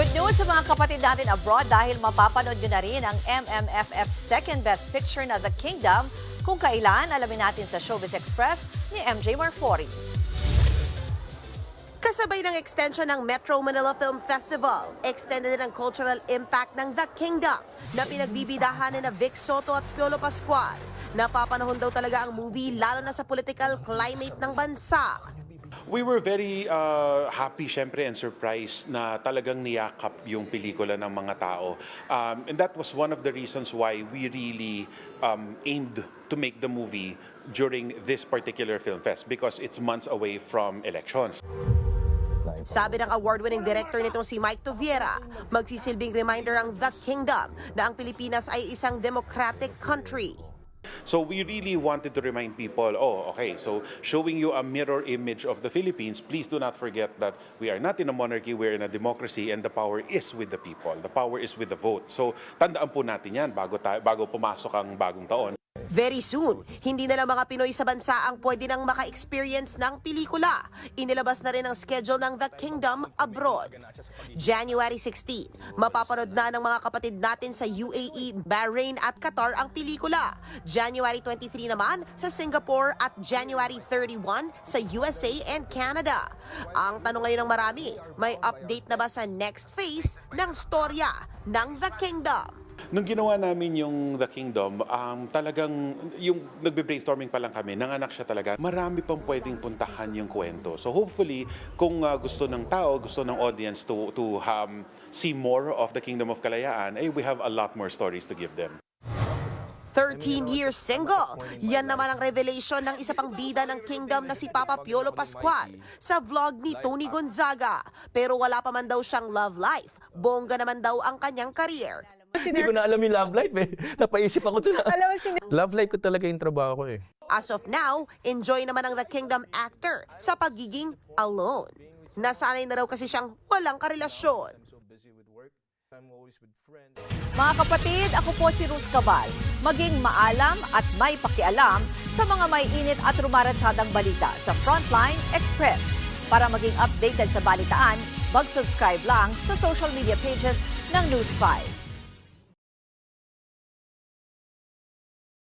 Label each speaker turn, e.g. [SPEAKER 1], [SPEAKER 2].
[SPEAKER 1] Good news sa mga kapatid natin abroad dahil mapapanood nyo na rin ang MMFF Second Best Picture na The Kingdom. Kung kailan, alamin natin sa Showbiz Express ni MJ Marfori.
[SPEAKER 2] Kasabay ng extension ng Metro Manila Film Festival, extended din ang cultural impact ng The Kingdom na pinagbibidahan ni Vic Soto at Piolo Pascual. Napapanahon daw talaga ang movie lalo na sa political climate ng bansa.
[SPEAKER 3] We were very happy, syempre, and surprised na talagang niyakap yung pelikula ng mga tao. And that was one of the reasons why we really aimed to make the movie during this particular film fest because it's months away from elections.
[SPEAKER 2] Sabi ng award-winning director nitong si Mike Toviera, magsisilbing reminder ang The Kingdom na ang Pilipinas ay isang democratic country.
[SPEAKER 3] So we really wanted to remind people, so showing you a mirror image of the Philippines, please do not forget that we are not in a monarchy, we're in a democracy and the power is with the people. The power is with the vote. So tandaan po natin yan bago pumasok ang bagong taon.
[SPEAKER 2] Very soon, hindi na lang mga Pinoy sa bansa ang pwede nang maka-experience ng pelikula. Inilabas na rin ang schedule ng The Kingdom abroad. January 16, mapapanood na ng mga kapatid natin sa UAE, Bahrain at Qatar ang pelikula. January 23 naman sa Singapore at January 31 sa USA and Canada. Ang tanong ngayon ng marami, may update na ba sa next phase ng storya ng The Kingdom?
[SPEAKER 3] Nung ginawa namin yung The Kingdom, talagang yung nagbe-brainstorming pa lang kami, nanganak siya talaga. Marami pang pwedeng puntahan yung kwento. So hopefully, kung gusto ng tao, gusto ng audience to see more of The Kingdom of Kalayaan, we have a lot more stories to give them.
[SPEAKER 2] 13 years single. Yan naman ang revelation ng isa pang bida ng Kingdom na si Papa Piolo Pascual sa vlog ni Tony Gonzaga. Pero wala pa man daw siyang love life. Bongga naman daw ang kanyang career.
[SPEAKER 4] Hindi ko na alam yung love life eh. Napaisip ako doon. Love life ko talaga yung trabaho ko eh.
[SPEAKER 2] As of now, enjoy naman ang The Kingdom actor sa pagiging alone. Nasanay na raw kasi siyang walang karelasyon.
[SPEAKER 1] Mga kapatid, ako po si Ruth Cabal. Maging maalam at may pakialam sa mga may init at rumaratsadang balita sa Frontline Express. Para maging updated sa balitaan, mag-subscribe lang sa social media pages ng News 5.